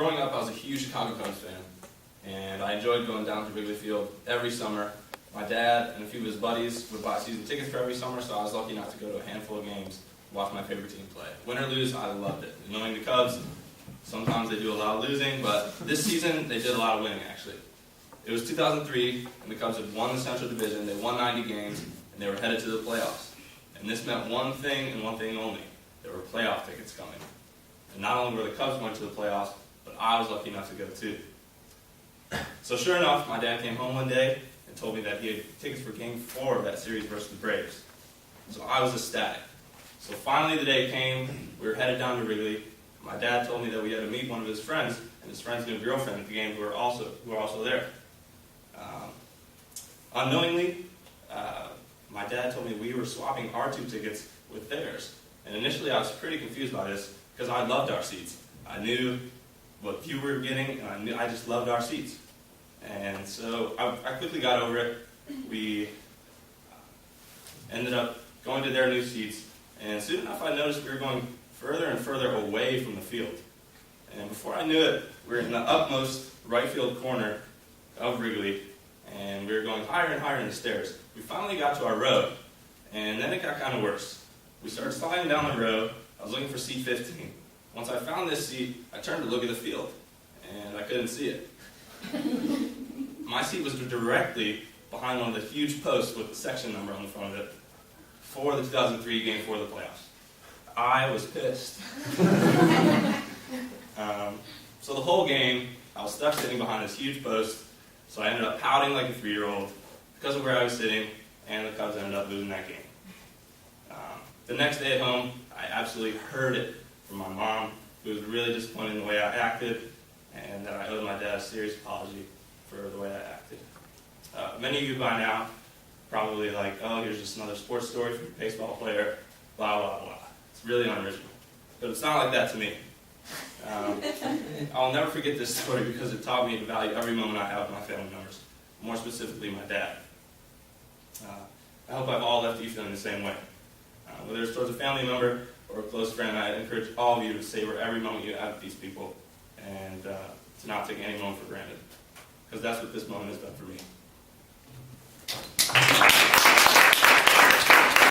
Growing up, I was a huge Chicago Cubs fan, and I enjoyed going down to Wrigley Field every summer. My dad and a few of his buddies would buy season tickets for every summer, so I was lucky enough to go to a handful of games and watch my favorite team play. Win or lose, I loved it. And knowing the Cubs, sometimes they do a lot of losing, but this season they did a lot of winning, actually. It was 2003, and the Cubs had won the Central Division. They won 90 games, and they were headed to the playoffs. And this meant one thing and one thing only. There were playoff tickets coming. And not only were the Cubs going to the playoffs, but I was lucky enough to go too. So sure enough, my dad came home one day and told me that he had tickets for Game 4 of that series versus the Braves. So I was ecstatic. So finally the day came, we were headed down to Wrigley. My dad told me that we had to meet one of his friends, and his friend's new girlfriend at the game who were also there. Unknowingly, my dad told me we were swapping our 2 tickets with theirs. And initially I was pretty confused by this because I loved our seats. I knew what view we were getting, and I just loved our seats. And so I quickly got over it. We ended up going to their new seats, and soon enough I noticed we were going further and further away from the field. And before I knew it, we were in the upmost right field corner of Wrigley, and we were going higher and higher in the stairs. We finally got to our row, and then it got kind of worse. We started sliding down the row. I was looking for seat 15. Once I found this seat, I turned to look at the field, and I couldn't see it. My seat was directly behind one of the huge posts with the section number on the front of it for the 2003 Game 4 of the playoffs. I was pissed. So the whole game, I was stuck sitting behind this huge post, so I ended up pouting like a 3-year-old because of where I was sitting, and the Cubs ended up losing that game. The next day at home, I absolutely heard it from my mom, who was really disappointed in the way I acted, and that I owed my dad a serious apology for the way I acted. Many of you by now probably like, oh, here's just another sports story from a baseball player, blah, blah, blah. It's really unoriginal. But it's not like that to me. I'll never forget this story because it taught me to value every moment I have with my family members, more specifically my dad. I hope I've all left you feeling the same way. Whether it's towards a family member or a close friend, I encourage all of you to savor every moment you have with these people and to not take any moment for granted. Because that's what this moment has done for me.